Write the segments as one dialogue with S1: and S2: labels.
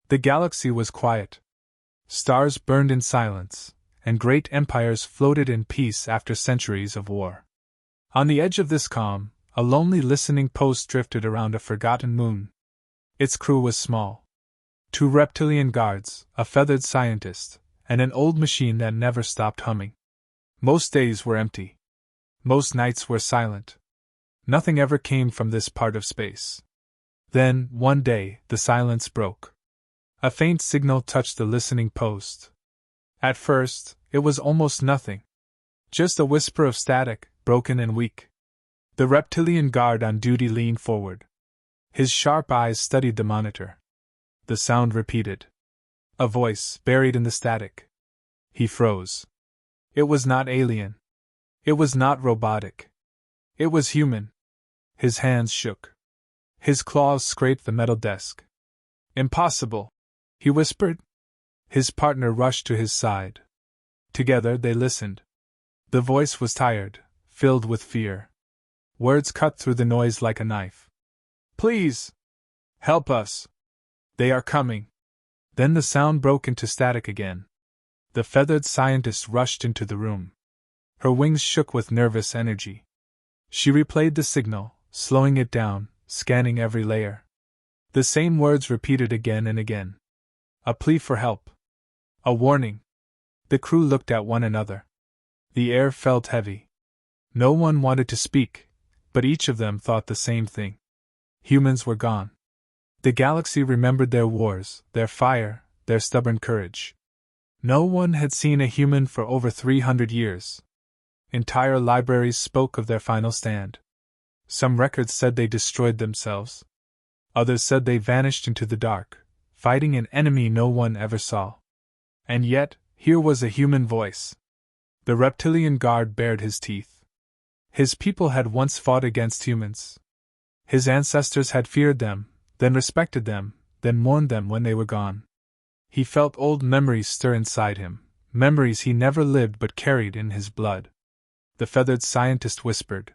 S1: The galaxy was quiet. Stars burned in silence, and great empires floated in peace after centuries of war. On the edge of this calm, a lonely listening post drifted around a forgotten moon. Its crew was small. 2 reptilian guards, a feathered scientist, and an old machine that never stopped humming. Most days were empty. Most nights were silent. Nothing ever came from this part of space. Then, one day, the silence broke. A faint signal touched the listening post. At first, it was almost nothing. Just a whisper of static, broken and weak. The reptilian guard on duty leaned forward. His sharp eyes studied the monitor. The sound repeated. A voice, buried in the static. He froze. It was not alien. It was not robotic. It was human. His hands shook. His claws scraped the metal desk. Impossible, he whispered. His partner rushed to his side. Together they listened. The voice was tired, filled with fear. Words cut through the noise like a knife. Please! Help us! They are coming! Then the sound broke into static again. The feathered scientist rushed into the room. Her wings shook with nervous energy. She replayed the signal, slowing it down, scanning every layer. The same words repeated again and again. A plea for help. A warning. The crew looked at one another. The air felt heavy. No one wanted to speak, but each of them thought the same thing. Humans were gone. The galaxy remembered their wars, their fire, their stubborn courage. No one had seen a human for over 300 years. Entire libraries spoke of their final stand. Some records said they destroyed themselves. Others said they vanished into the dark, fighting an enemy no one ever saw. And yet, here was a human voice. The reptilian guard bared his teeth. His people had once fought against humans. His ancestors had feared them, then respected them, then mourned them when they were gone. He felt old memories stir inside him, memories he never lived but carried in his blood. The feathered scientist whispered,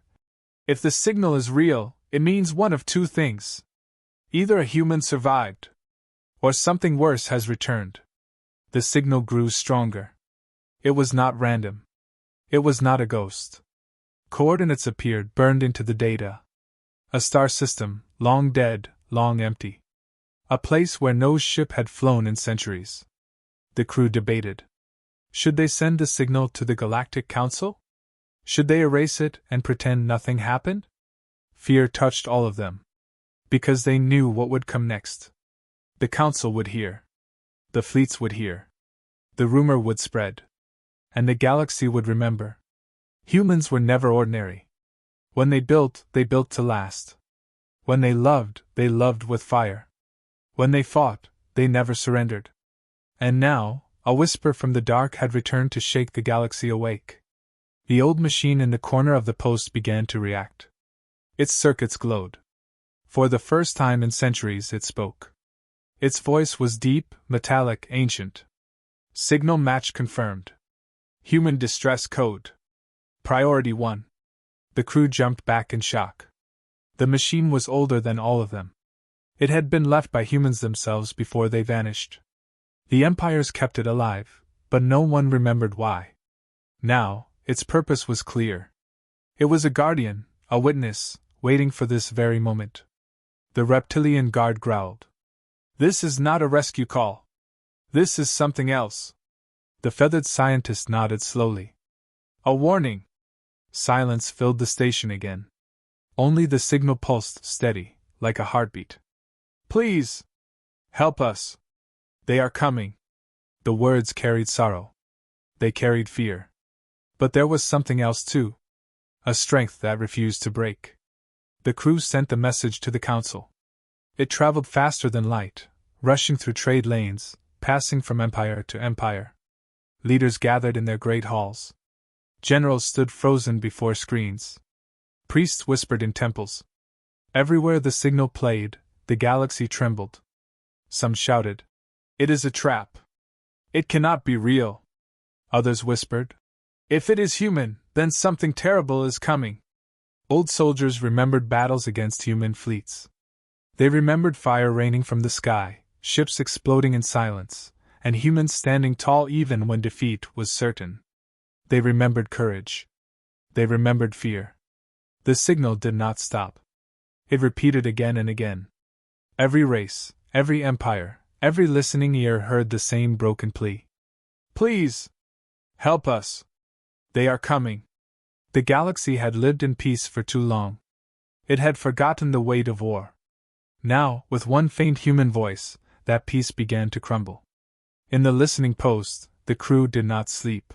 S1: "If the signal is real, it means one of 2 things. Either a human survived, or something worse has returned." The signal grew stronger. It was not random. It was not a ghost. Coordinates appeared, burned into the data. A star system, long dead, long empty. A place where no ship had flown in centuries. The crew debated. Should they send the signal to the Galactic Council? Should they erase it and pretend nothing happened? Fear touched all of them. Because they knew what would come next. The Council would hear. The fleets would hear. The rumor would spread. And the galaxy would remember. Humans were never ordinary. When they built to last. When they loved with fire. When they fought, they never surrendered. And now, a whisper from the dark had returned to shake the galaxy awake. The old machine in the corner of the post began to react. Its circuits glowed. For the first time in centuries it spoke. Its voice was deep, metallic, ancient. Signal match confirmed. Human distress code. Priority 1. The crew jumped back in shock. The machine was older than all of them. It had been left by humans themselves before they vanished. The empires kept it alive, but no one remembered why. Now, its purpose was clear. It was a guardian, a witness, waiting for this very moment. The reptilian guard growled. "This is not a rescue call. This is something else." The feathered scientist nodded slowly. "A warning." Silence filled the station again. Only the signal pulsed steady, like a heartbeat. "Please! Help us! They are coming!" The words carried sorrow. They carried fear. But there was something else too. A strength that refused to break. The crew sent the message to the council. It traveled faster than light, rushing through trade lanes, passing from empire to empire. Leaders gathered in their great halls. Generals stood frozen before screens. Priests whispered in temples. Everywhere the signal played, the galaxy trembled. Some shouted, "It is a trap. It cannot be real." Others whispered, "If it is human, then something terrible is coming." Old soldiers remembered battles against human fleets. They remembered fire raining from the sky, ships exploding in silence, and humans standing tall even when defeat was certain. They remembered courage. They remembered fear. The signal did not stop. It repeated again and again. Every race, every empire, every listening ear heard the same broken plea. Please! Help us! They are coming! The galaxy had lived in peace for too long. It had forgotten the weight of war. Now, with one faint human voice, that peace began to crumble. In the listening post, the crew did not sleep.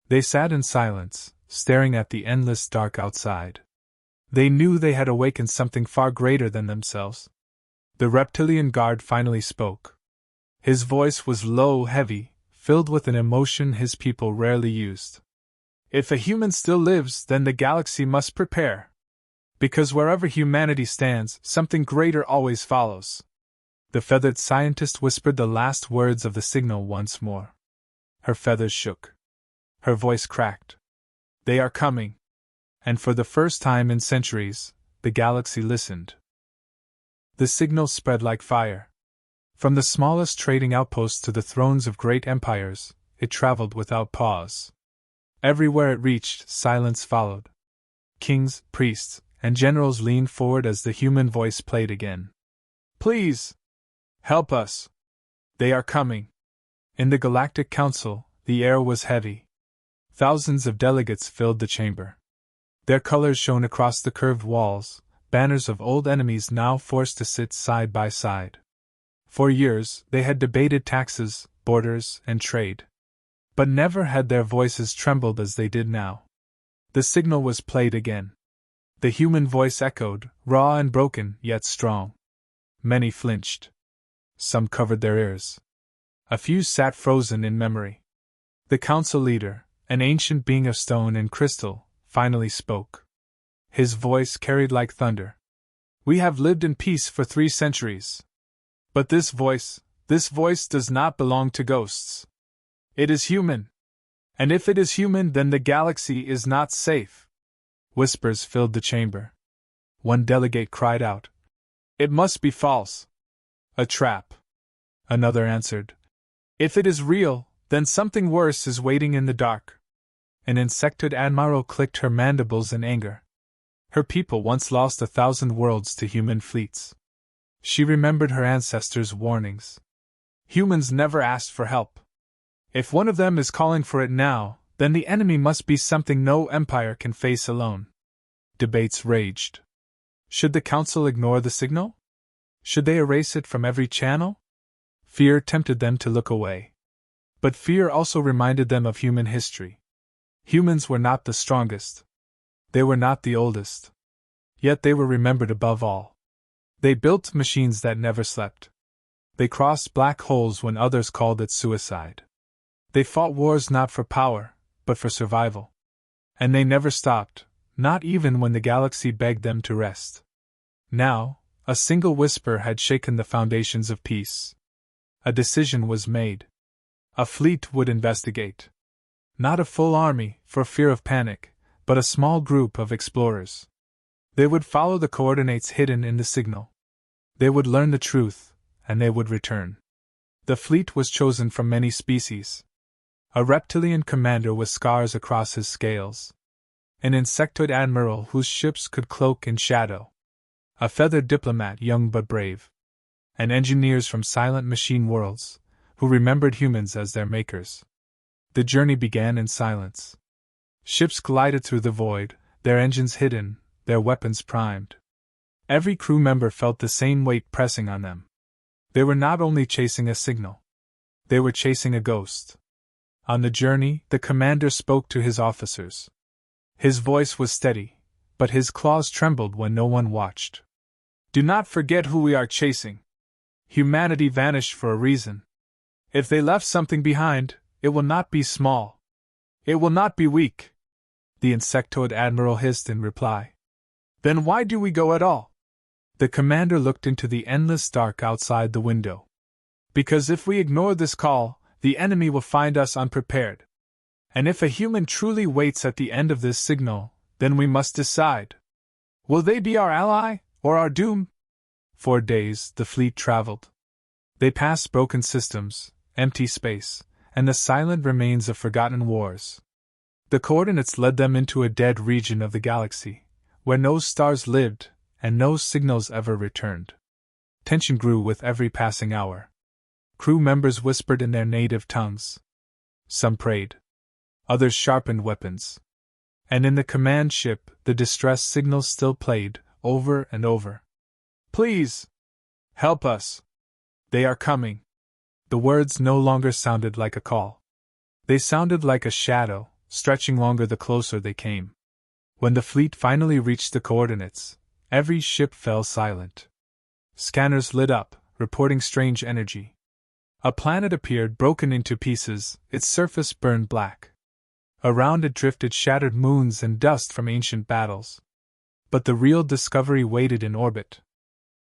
S1: They sat in silence, staring at the endless dark outside. They knew they had awakened something far greater than themselves. The reptilian guard finally spoke. His voice was low, heavy, filled with an emotion his people rarely used. If a human still lives, then the galaxy must prepare. Because wherever humanity stands, something greater always follows. The feathered scientist whispered the last words of the signal once more. Her feathers shook. Her voice cracked. They are coming. And for the first time in centuries, the galaxy listened. The signal spread like fire. From the smallest trading outposts to the thrones of great empires, it traveled without pause. Everywhere it reached, silence followed. Kings, priests, and generals leaned forward as the human voice played again. Please! Help us! They are coming! In the Galactic Council, the air was heavy. Thousands of delegates filled the chamber. Their colors shone across the curved walls, banners of old enemies now forced to sit side by side. For years, they had debated taxes, borders, and trade. But never had their voices trembled as they did now. The signal was played again. The human voice echoed, raw and broken, yet strong. Many flinched. Some covered their ears. A few sat frozen in memory. The council leader, an ancient being of stone and crystal, finally spoke. His voice carried like thunder. We have lived in peace for 3 centuries. But this voice does not belong to ghosts. It is human. And if it is human, then the galaxy is not safe. Whispers filled the chamber. One delegate cried out, "It must be false. A trap." Another answered, "If it is real, then something worse is waiting in the dark." An insectoid admiral clicked her mandibles in anger. Her people once lost 1,000 worlds to human fleets. She remembered her ancestors' warnings. Humans never asked for help. If one of them is calling for it now, then the enemy must be something no empire can face alone. Debates raged. Should the council ignore the signal? Should they erase it from every channel? Fear tempted them to look away. But fear also reminded them of human history. Humans were not the strongest. They were not the oldest. Yet they were remembered above all. They built machines that never slept. They crossed black holes when others called it suicide. They fought wars not for power, but for survival. And they never stopped, not even when the galaxy begged them to rest. Now, a single whisper had shaken the foundations of peace. A decision was made. A fleet would investigate. Not a full army, for fear of panic, but a small group of explorers. They would follow the coordinates hidden in the signal. They would learn the truth, and they would return. The fleet was chosen from many species. A reptilian commander with scars across his scales. An insectoid admiral whose ships could cloak in shadow. A feathered diplomat young but brave. And engineers from silent machine worlds, who remembered humans as their makers. The journey began in silence. Ships glided through the void, their engines hidden, their weapons primed. Every crew member felt the same weight pressing on them. They were not only chasing a signal. They were chasing a ghost. On the journey, the commander spoke to his officers. His voice was steady, but his claws trembled when no one watched. Do not forget who we are chasing. Humanity vanished for a reason. If they left something behind, it will not be small. It will not be weak. The insectoid admiral hissed in reply. Then why do we go at all? The commander looked into the endless dark outside the window. Because if we ignore this call, the enemy will find us unprepared. And if a human truly waits at the end of this signal, then we must decide. Will they be our ally, or our doom? For days the fleet traveled. They passed broken systems, empty space, and the silent remains of forgotten wars. The coordinates led them into a dead region of the galaxy, where no stars lived and no signals ever returned. Tension grew with every passing hour. Crew members whispered in their native tongues. Some prayed. Others sharpened weapons. And in the command ship, the distress signals still played, over and over. "Please! Help us! They are coming!" The words no longer sounded like a call. They sounded like a shadow, stretching longer the closer they came. When the fleet finally reached the coordinates, every ship fell silent. Scanners lit up, reporting strange energy. A planet appeared broken into pieces, its surface burned black. Around it drifted shattered moons and dust from ancient battles. But the real discovery waited in orbit.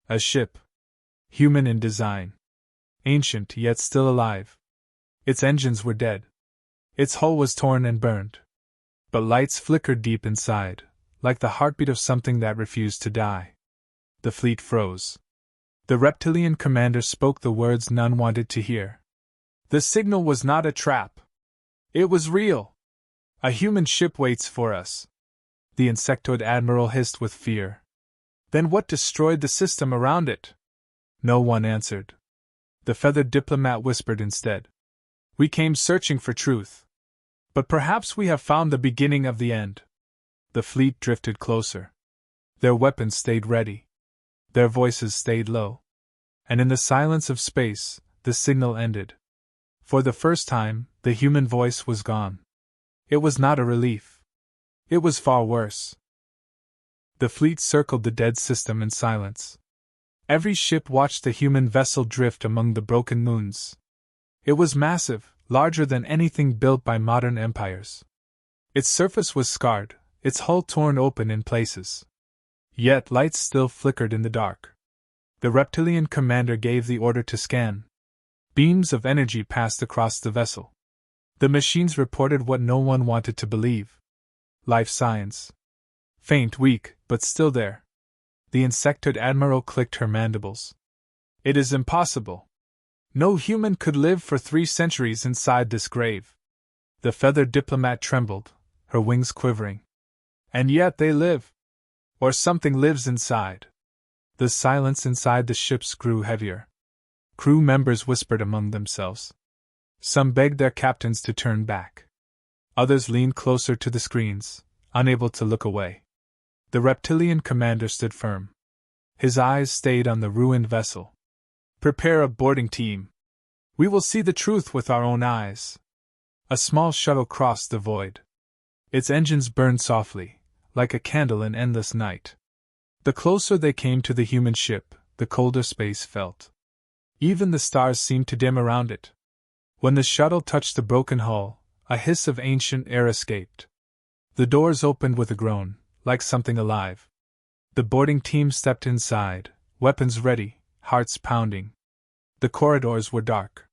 S1: A ship. Human in design. Ancient yet still alive. Its engines were dead. Its hull was torn and burned. But lights flickered deep inside, like the heartbeat of something that refused to die. The fleet froze. The reptilian commander spoke the words none wanted to hear. "The signal was not a trap. It was real. A human ship waits for us." The insectoid admiral hissed with fear. "Then what destroyed the system around it?" No one answered. The feathered diplomat whispered instead. "We came searching for truth. But perhaps we have found the beginning of the end." The fleet drifted closer. Their weapons stayed ready. Their voices stayed low. And in the silence of space, the signal ended. For the first time, the human voice was gone. It was not a relief. It was far worse. The fleet circled the dead system in silence. Every ship watched the human vessel drift among the broken moons. It was massive, larger than anything built by modern empires. Its surface was scarred, its hull torn open in places. Yet lights still flickered in the dark. The reptilian commander gave the order to scan. Beams of energy passed across the vessel. The machines reported what no one wanted to believe. Life signs. Faint, weak, but still there. The insectoid admiral clicked her mandibles. "It is impossible. No human could live for 3 centuries inside this grave." The feathered diplomat trembled, her wings quivering. "And yet they live. Or something lives inside." The silence inside the ships grew heavier. Crew members whispered among themselves. Some begged their captains to turn back. Others leaned closer to the screens, unable to look away. The reptilian commander stood firm. His eyes stayed on the ruined vessel. "Prepare a boarding team. We will see the truth with our own eyes." A small shuttle crossed the void. Its engines burned softly, like a candle in endless night. The closer they came to the human ship, the colder space felt. Even the stars seemed to dim around it. When the shuttle touched the broken hull, a hiss of ancient air escaped. The doors opened with a groan, like something alive. The boarding team stepped inside, weapons ready, hearts pounding. The corridors were dark.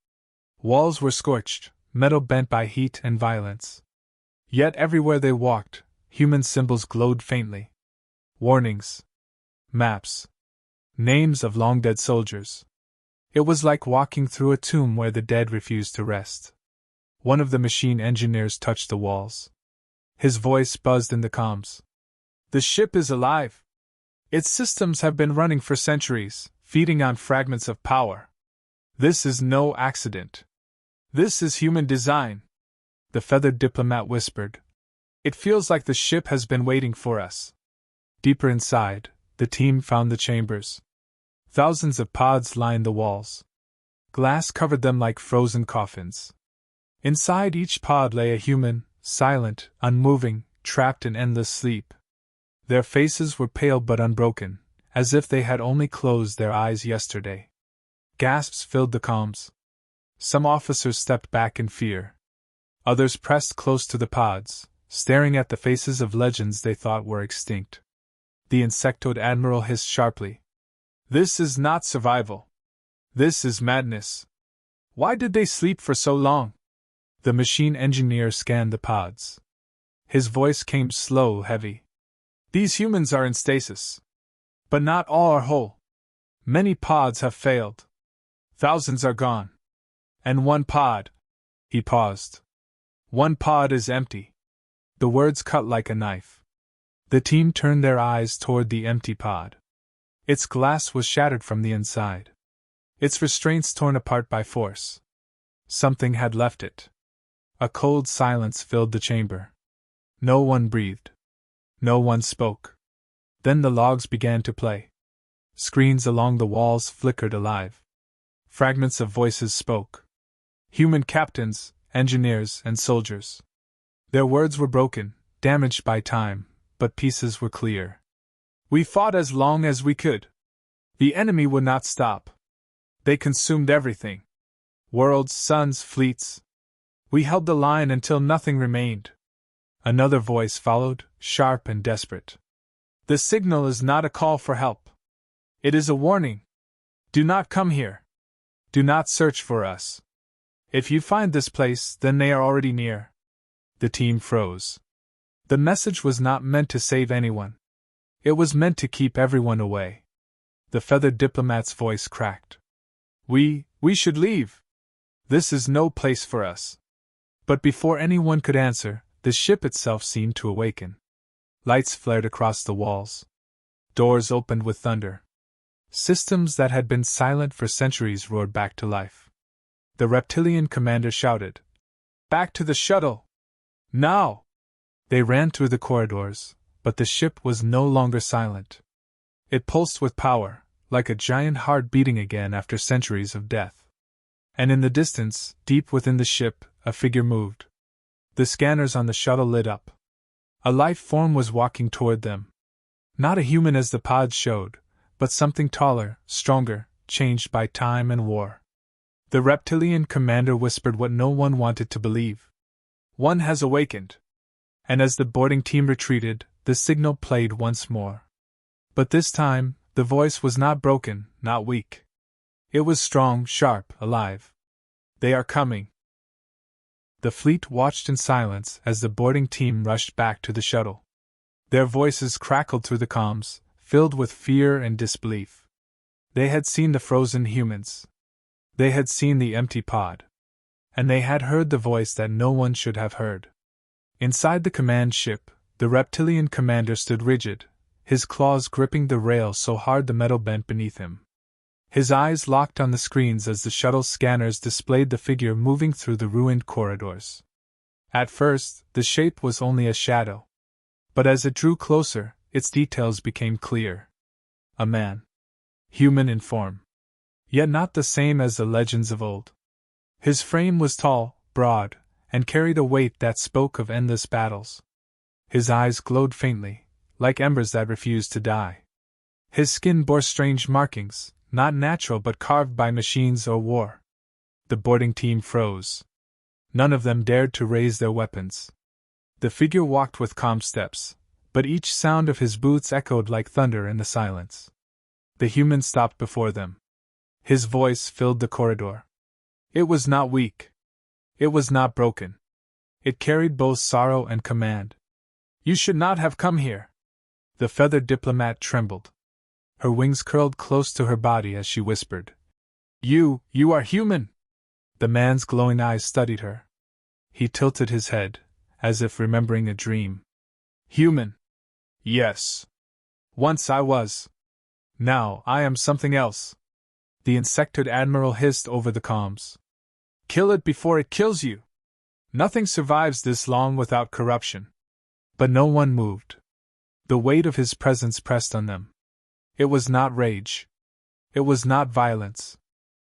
S1: Walls were scorched, metal bent by heat and violence. Yet everywhere they walked, human symbols glowed faintly. Warnings. Maps. Names of long-dead soldiers. It was like walking through a tomb where the dead refused to rest. One of the machine engineers touched the walls. His voice buzzed in the comms. "The ship is alive. Its systems have been running for centuries, feeding on fragments of power. This is no accident. This is human design." The feathered diplomat whispered. "It feels like the ship has been waiting for us." Deeper inside, the team found the chambers. Thousands of pods lined the walls. Glass covered them like frozen coffins. Inside each pod lay a human, silent, unmoving, trapped in endless sleep. Their faces were pale but unbroken, as if they had only closed their eyes yesterday. Gasps filled the comms. Some officers stepped back in fear. Others pressed close to the pods, staring at the faces of legends they thought were extinct. The insectoid admiral hissed sharply. "This is not survival. This is madness. Why did they sleep for so long?" The machine engineer scanned the pods. His voice came slow, heavy. "These humans are in stasis. But not all are whole. Many pods have failed. Thousands are gone. And one pod. He paused. One pod is empty. The words cut like a knife. The team turned their eyes toward the empty pod. Its glass was shattered from the inside. Its restraints torn apart by force. Something had left it. A cold silence filled the chamber. No one breathed. No one spoke. Then the logs began to play. Screens along the walls flickered alive. Fragments of voices spoke. Human captains, engineers, and soldiers. Their words were broken, damaged by time, but pieces were clear. We fought as long as we could. The enemy would not stop. They consumed everything. Worlds, suns, fleets. We held the line until nothing remained. Another voice followed, sharp and desperate. The signal is not a call for help. It is a warning. Do not come here. Do not search for us. If you find this place, then they are already near. The team froze. The message was not meant to save anyone. It was meant to keep everyone away. The feathered diplomat's voice cracked. We should leave. This is no place for us. But before anyone could answer, the ship itself seemed to awaken. Lights flared across the walls. Doors opened with thunder. Systems that had been silent for centuries roared back to life. The reptilian commander shouted, "Back to the shuttle! Now!" They ran through the corridors, but the ship was no longer silent. It pulsed with power, like a giant heart beating again after centuries of death. And in the distance, deep within the ship, a figure moved. The scanners on the shuttle lit up. A life form was walking toward them. Not a human as the pods showed, but something taller, stronger, changed by time and war. The reptilian commander whispered what no one wanted to believe. One has awakened. And as the boarding team retreated, the signal played once more. But this time, the voice was not broken, not weak. It was strong, sharp, alive. They are coming. The fleet watched in silence as the boarding team rushed back to the shuttle. Their voices crackled through the comms, filled with fear and disbelief. They had seen the frozen humans. They had seen the empty pod. And they had heard the voice that no one should have heard. Inside the command ship, the reptilian commander stood rigid, his claws gripping the rail so hard the metal bent beneath him. His eyes locked on the screens as the shuttle's scanners displayed the figure moving through the ruined corridors. At first, the shape was only a shadow. But as it drew closer, its details became clear. A man. Human in form. Yet not the same as the legends of old. His frame was tall, broad, and carried a weight that spoke of endless battles. His eyes glowed faintly, like embers that refused to die. His skin bore strange markings, not natural but carved by machines or war. The boarding team froze. None of them dared to raise their weapons. The figure walked with calm steps, but each sound of his boots echoed like thunder in the silence. The human stopped before them. His voice filled the corridor. It was not weak. It was not broken. It carried both sorrow and command. "You should not have come here." The feathered diplomat trembled. Her wings curled close to her body as she whispered, You are human!" The man's glowing eyes studied her. He tilted his head, as if remembering a dream. "Human? Yes. Once I was. Now I am something else." The insectoid admiral hissed over the comms. "Kill it before it kills you! Nothing survives this long without corruption." But no one moved. The weight of his presence pressed on them. It was not rage. It was not violence.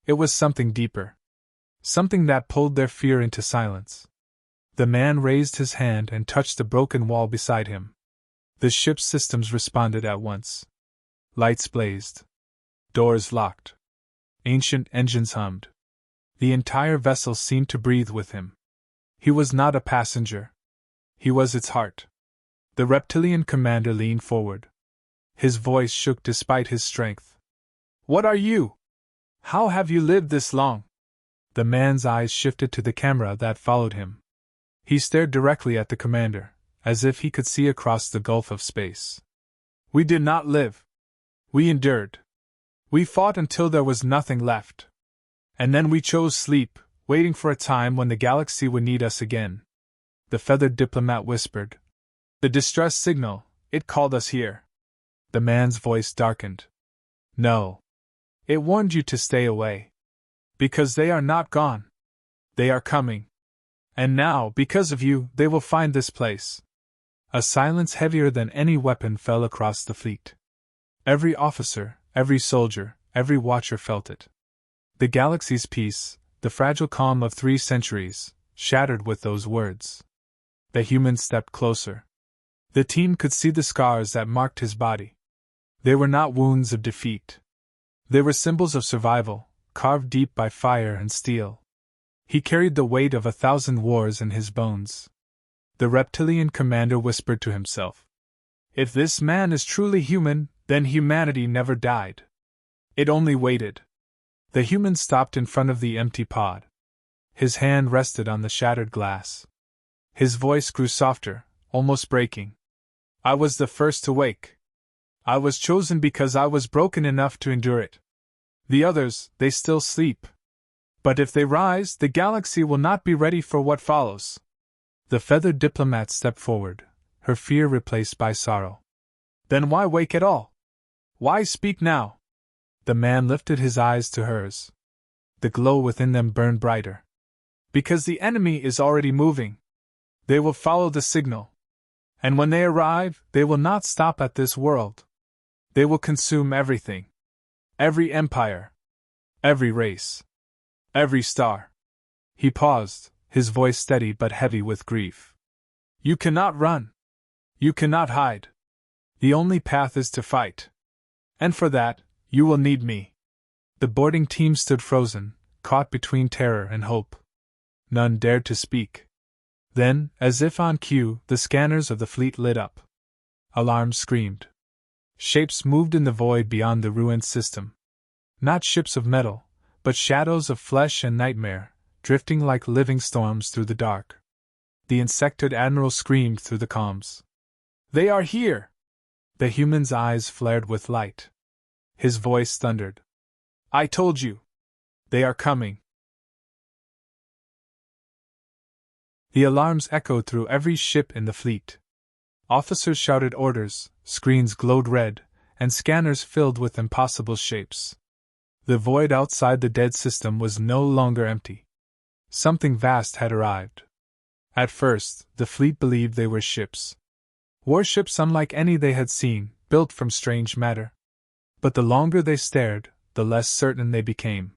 S1: It was something deeper. Something that pulled their fear into silence. The man raised his hand and touched the broken wall beside him. The ship's systems responded at once. Lights blazed. Doors locked. Ancient engines hummed. The entire vessel seemed to breathe with him. He was not a passenger. He was its heart. The reptilian commander leaned forward. His voice shook despite his strength. "What are you? How have you lived this long?" The man's eyes shifted to the camera that followed him. He stared directly at the commander, as if he could see across the gulf of space. "We did not live. We endured. We fought until there was nothing left. And then we chose sleep, waiting for a time when the galaxy would need us again. The feathered diplomat whispered. The distress signal, it called us here. The man's voice darkened. No. It warned you to stay away. Because they are not gone. They are coming. And now, because of you, they will find this place. A silence heavier than any weapon fell across the fleet. Every officer, every soldier, every watcher felt it. The galaxy's peace, the fragile calm of 3 centuries, shattered with those words. The human stepped closer. The team could see the scars that marked his body. They were not wounds of defeat. They were symbols of survival, carved deep by fire and steel. He carried the weight of 1,000 wars in his bones. The reptilian commander whispered to himself. If this man is truly human, then humanity never died. It only waited. The human stopped in front of the empty pod. His hand rested on the shattered glass. His voice grew softer, almost breaking. I was the first to wake. I was chosen because I was broken enough to endure it. The others, they still sleep. But if they rise, the galaxy will not be ready for what follows. The feathered diplomat stepped forward, her fear replaced by sorrow. Then why wake at all? Why speak now? The man lifted his eyes to hers. The glow within them burned brighter. Because the enemy is already moving. They will follow the signal. And when they arrive, they will not stop at this world. They will consume everything. Every empire. Every race. Every star. He paused, his voice steady but heavy with grief. You cannot run. You cannot hide. The only path is to fight. And for that, you will need me. The boarding team stood frozen, caught between terror and hope. None dared to speak. Then, as if on cue, the scanners of the fleet lit up. Alarms screamed. Shapes moved in the void beyond the ruined system. Not ships of metal, but shadows of flesh and nightmare, drifting like living storms through the dark. The insectoid admiral screamed through the comms. They are here! The human's eyes flared with light. His voice thundered. I told you! They are coming! The alarms echoed through every ship in the fleet. Officers shouted orders, screens glowed red, and scanners filled with impossible shapes. The void outside the dead system was no longer empty. Something vast had arrived. At first, the fleet believed they were ships. Warships unlike any they had seen, built from strange matter. But the longer they stared, the less certain they became.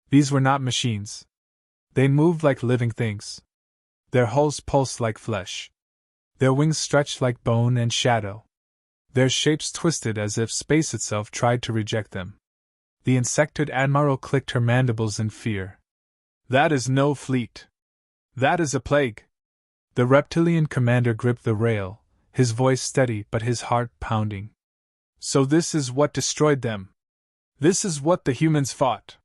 S1: These were not machines. They moved like living things. Their hulls pulsed like flesh. Their wings stretched like bone and shadow. Their shapes twisted as if space itself tried to reject them. The insectoid admiral clicked her mandibles in fear. That is no fleet. That is a plague. The reptilian commander gripped the rail, his voice steady but his heart pounding. So this is what destroyed them. This is what the humans fought.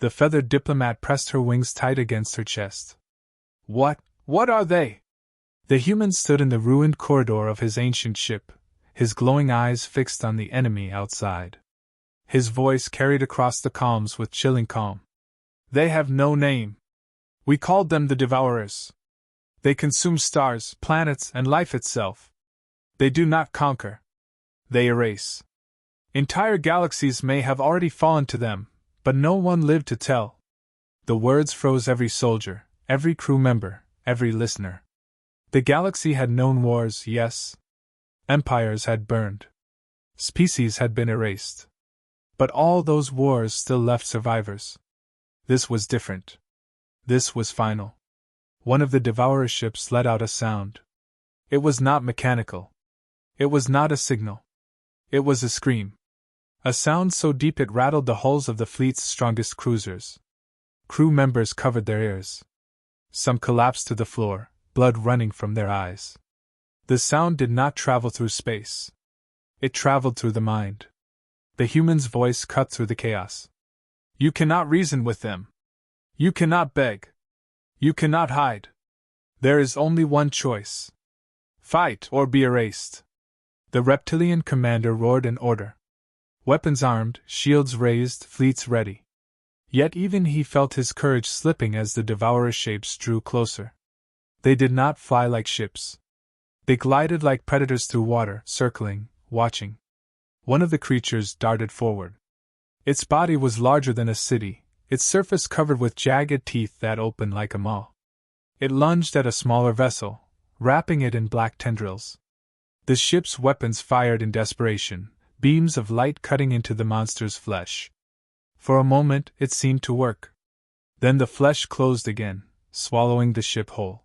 S1: The feathered diplomat pressed her wings tight against her chest. What are they? The human stood in the ruined corridor of his ancient ship, his glowing eyes fixed on the enemy outside. His voice carried across the calms with chilling calm. They have no name. We called them the Devourers. They consume stars, planets, and life itself. They do not conquer. They erase. Entire galaxies may have already fallen to them, but no one lived to tell. The words froze every soldier, every crew member, every listener. The galaxy had known wars, yes. Empires had burned. Species had been erased. But all those wars still left survivors. This was different. This was final. One of the Devourer ships let out a sound. It was not mechanical. It was not a signal. It was a scream. A sound so deep it rattled the hulls of the fleet's strongest cruisers. Crew members covered their ears. Some collapsed to the floor, blood running from their eyes. The sound did not travel through space. It traveled through the mind. The human's voice cut through the chaos. You cannot reason with them. You cannot beg. You cannot hide. There is only one choice. Fight or be erased. The reptilian commander roared an order. Weapons armed, shields raised, fleets ready. Yet even he felt his courage slipping as the devourer shapes drew closer. They did not fly like ships. They glided like predators through water, circling, watching. One of the creatures darted forward. Its body was larger than a city, its surface covered with jagged teeth that opened like a maw. It lunged at a smaller vessel, wrapping it in black tendrils. The ship's weapons fired in desperation, beams of light cutting into the monster's flesh. For a moment it seemed to work. Then the flesh closed again, swallowing the ship whole.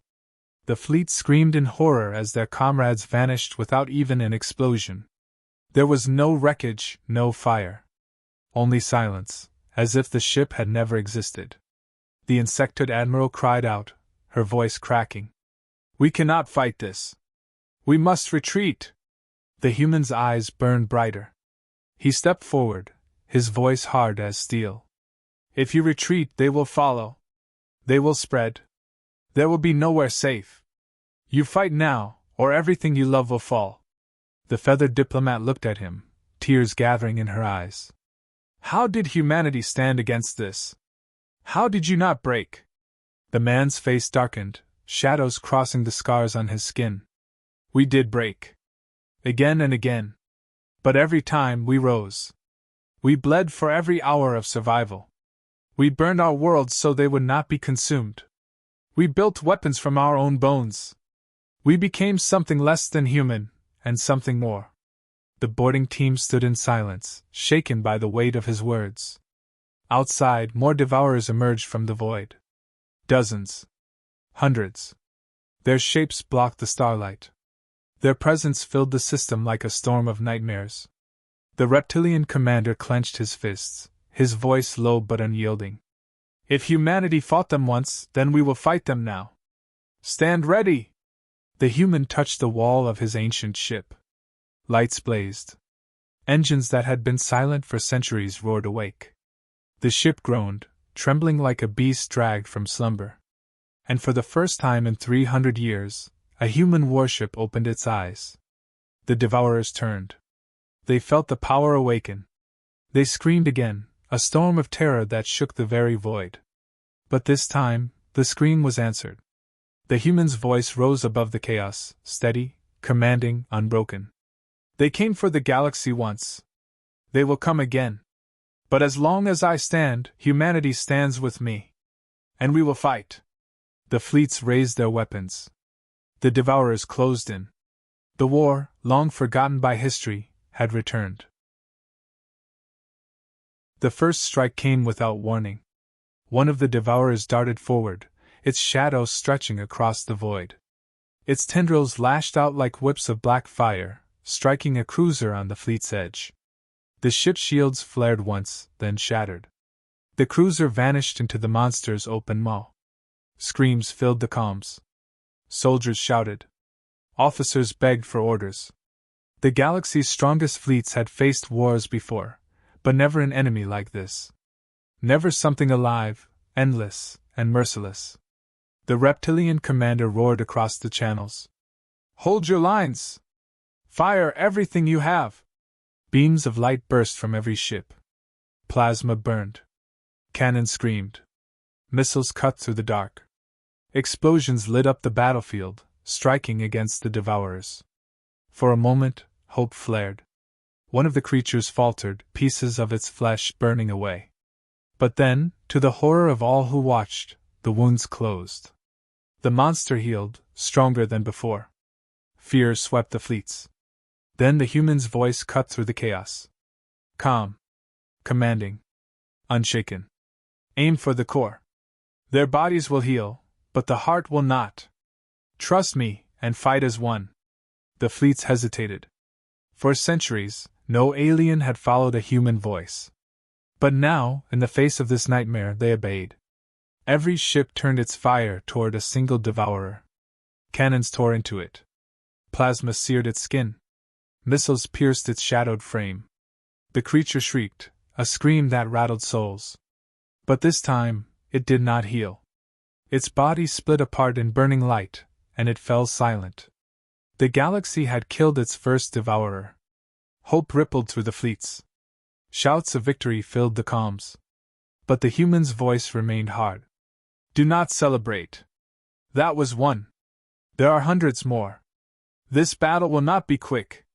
S1: The fleet screamed in horror as their comrades vanished without even an explosion. There was no wreckage, no fire. Only silence, as if the ship had never existed. The insectoid admiral cried out, her voice cracking. "We cannot fight this. We must retreat." The human's eyes burned brighter. He stepped forward, his voice hard as steel. "If you retreat, they will follow. They will spread. There will be nowhere safe. You fight now, or everything you love will fall." The feathered diplomat looked at him, tears gathering in her eyes. "How did humanity stand against this? How did you not break?" The man's face darkened, shadows crossing the scars on his skin. "We did break. Again and again. But every time we rose. We bled for every hour of survival. We burned our worlds so they would not be consumed. We built weapons from our own bones. We became something less than human, and something more." The boarding team stood in silence, shaken by the weight of his words. Outside, more devourers emerged from the void. Dozens. Hundreds. Their shapes blocked the starlight. Their presence filled the system like a storm of nightmares. The reptilian commander clenched his fists, his voice low but unyielding. "If humanity fought them once, then we will fight them now. Stand ready!" The human touched the wall of his ancient ship. Lights blazed. Engines that had been silent for centuries roared awake. The ship groaned, trembling like a beast dragged from slumber. And for the first time in 300 years, a human warship opened its eyes. The devourers turned. They felt the power awaken. They screamed again, a storm of terror that shook the very void. But this time, the scream was answered. The human's voice rose above the chaos, steady, commanding, unbroken. "They came for the galaxy once. They will come again. But as long as I stand, humanity stands with me. And we will fight." The fleets raised their weapons. The devourers closed in. The war, long forgotten by history, had returned. The first strike came without warning. One of the devourers darted forward, its shadow stretching across the void. Its tendrils lashed out like whips of black fire, striking a cruiser on the fleet's edge. The ship's shields flared once, then shattered. The cruiser vanished into the monster's open maw. Screams filled the comms. Soldiers shouted. Officers begged for orders. The galaxy's strongest fleets had faced wars before, but never an enemy like this. Never something alive, endless, and merciless. The reptilian commander roared across the channels. "Hold your lines! Fire everything you have!" Beams of light burst from every ship. Plasma burned. Cannons screamed. Missiles cut through the dark. Explosions lit up the battlefield, striking against the devourers. For a moment, hope flared. One of the creatures faltered, pieces of its flesh burning away. But then, to the horror of all who watched, the wounds closed. The monster healed, stronger than before. Fear swept the fleets. Then the human's voice cut through the chaos. Calm. Commanding. Unshaken. Aim for the core. Their bodies will heal, but the heart will not. Trust me, and fight as one. The fleets hesitated. For centuries, no alien had followed a human voice. But now, in the face of this nightmare, they obeyed. Every ship turned its fire toward a single devourer. Cannons tore into it. Plasma seared its skin. Missiles pierced its shadowed frame. The creature shrieked, a scream that rattled souls. But this time, it did not heal. Its body split apart in burning light, and it fell silent. The galaxy had killed its first devourer. Hope rippled through the fleets. Shouts of victory filled the comms. But the human's voice remained hard. Do not celebrate. That was one. There are hundreds more. This battle will not be quick.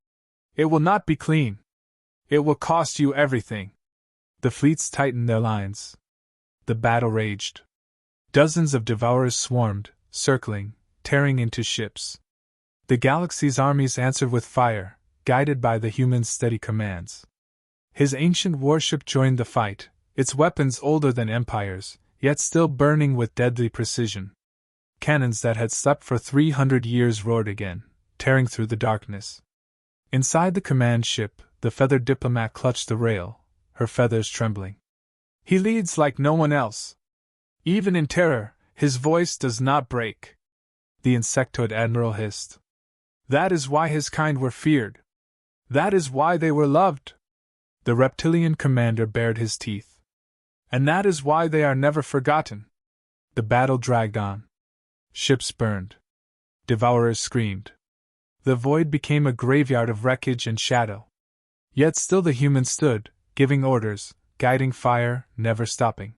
S1: It will not be clean. It will cost you everything. The fleets tightened their lines. The battle raged. Dozens of devourers swarmed, circling, tearing into ships. The galaxy's armies answered with fire, guided by the human's steady commands. His ancient warship joined the fight, its weapons older than empires, yet still burning with deadly precision. Cannons that had slept for 300 years roared again, tearing through the darkness. Inside the command ship, the feathered diplomat clutched the rail, her feathers trembling. He leads like no one else. Even in terror, his voice does not break. The insectoid admiral hissed. That is why his kind were feared. That is why they were loved. The reptilian commander bared his teeth. And that is why they are never forgotten. The battle dragged on. Ships burned. Devourers screamed. The void became a graveyard of wreckage and shadow. Yet still the human stood, giving orders, guiding fire, never stopping.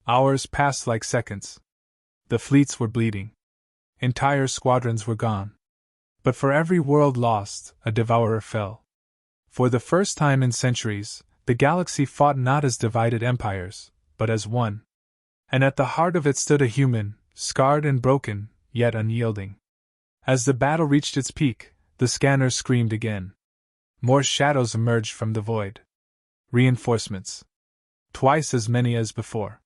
S1: Hours passed like seconds. The fleets were bleeding. Entire squadrons were gone. But for every world lost, a devourer fell. For the first time in centuries, the galaxy fought not as divided empires, but as one. And at the heart of it stood a human, scarred and broken, yet unyielding. As the battle reached its peak, the scanners screamed again. More shadows emerged from the void. Reinforcements. Twice as many as before.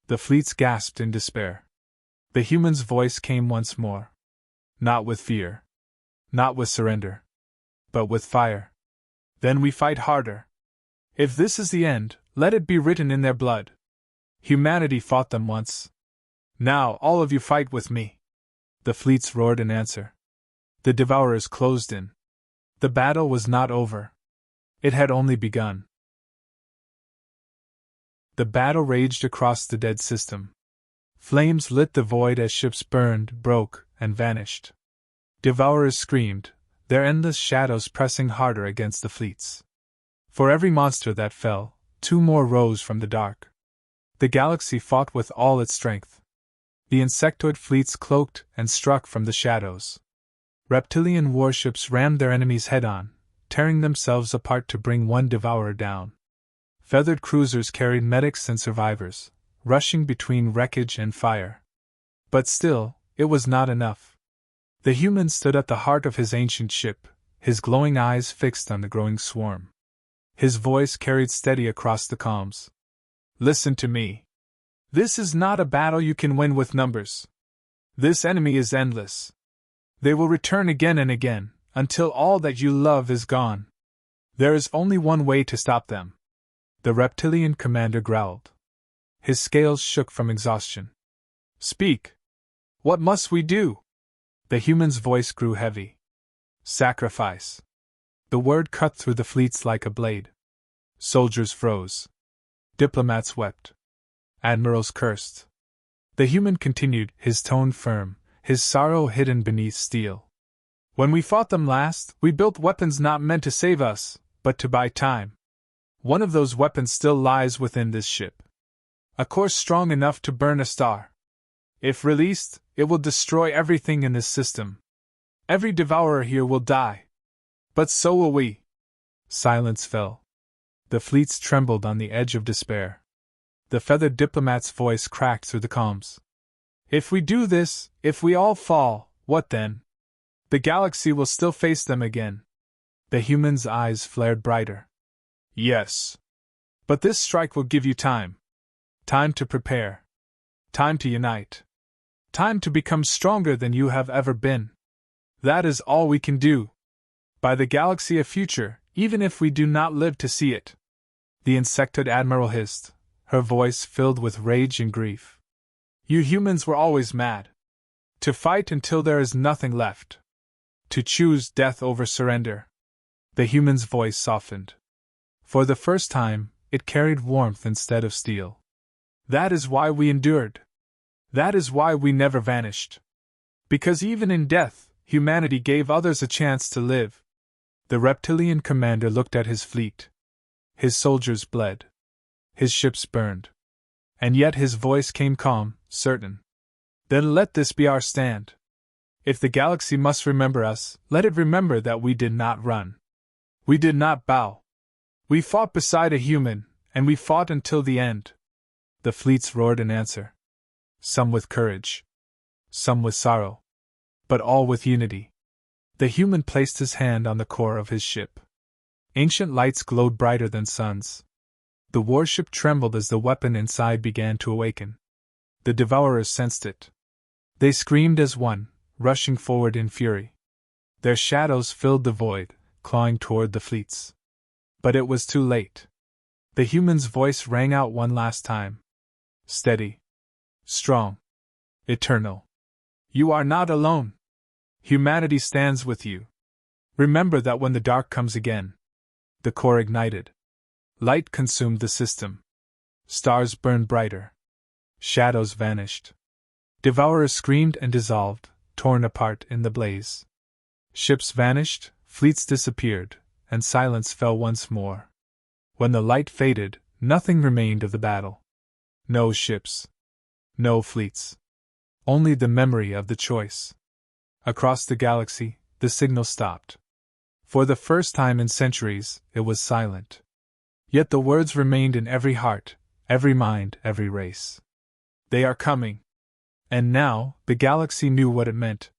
S1: The fleets gasped in despair. The human's voice came once more. Not with fear. Not with surrender. But with fire. Then we fight harder. If this is the end, let it be written in their blood. Humanity fought them once. Now all of you fight with me. The fleets roared in answer. The devourers closed in. The battle was not over. It had only begun. The battle raged across the dead system. Flames lit the void as ships burned, broke, and vanished. Devourers screamed, their endless shadows pressing harder against the fleets. For every monster that fell, two more rose from the dark. The galaxy fought with all its strength. The insectoid fleets cloaked and struck from the shadows. Reptilian warships rammed their enemies head-on, tearing themselves apart to bring one devourer down. Feathered cruisers carried medics and survivors, rushing between wreckage and fire. But still, it was not enough. The human stood at the heart of his ancient ship, his glowing eyes fixed on the growing swarm. His voice carried steady across the calms. Listen to me. This is not a battle you can win with numbers. This enemy is endless. They will return again and again, until all that you love is gone. There is only one way to stop them. The reptilian commander growled. His scales shook from exhaustion. Speak. What must we do? The human's voice grew heavy. Sacrifice. The word cut through the fleets like a blade. Soldiers froze. Diplomats wept. Admirals cursed. The human continued, his tone firm, his sorrow hidden beneath steel. When we fought them last, we built weapons not meant to save us, but to buy time. One of those weapons still lies within this ship. A course strong enough to burn a star. If released, it will destroy everything in this system. Every devourer here will die. But so will we. Silence fell. The fleets trembled on the edge of despair. The feathered diplomat's voice cracked through the calms. If we do this, if we all fall, what then? The galaxy will still face them again. The human's eyes flared brighter. Yes. But this strike will give you time. Time to prepare. Time to unite. Time to become stronger than you have ever been. That is all we can do. Buy the galaxy a future, even if we do not live to see it. The insectoid admiral hissed, her voice filled with rage and grief. You humans were always mad. To fight until there is nothing left. To choose death over surrender. The human's voice softened. For the first time, it carried warmth instead of steel. That is why we endured. That is why we never vanished. Because even in death, humanity gave others a chance to live. The reptilian commander looked at his fleet. His soldiers bled. His ships burned. And yet his voice came calm, certain. Then let this be our stand. If the galaxy must remember us, let it remember that we did not run. We did not bow. We fought beside a human, and we fought until the end. The fleets roared in answer. Some with courage. Some with sorrow. But all with unity. The human placed his hand on the core of his ship. Ancient lights glowed brighter than suns. The warship trembled as the weapon inside began to awaken. The devourers sensed it. They screamed as one, rushing forward in fury. Their shadows filled the void, clawing toward the fleets. But it was too late. The human's voice rang out one last time. Steady. Strong. Eternal. You are not alone. Humanity stands with you. Remember that when the dark comes again. The core ignited. Light consumed the system. Stars burned brighter. Shadows vanished. Devourers screamed and dissolved, torn apart in the blaze. Ships vanished, fleets disappeared, and silence fell once more. When the light faded, nothing remained of the battle. No ships. No fleets. Only the memory of the choice. Across the galaxy, the signal stopped. For the first time in centuries, it was silent. Yet the words remained in every heart, every mind, every race. They are coming. And now, the galaxy knew what it meant,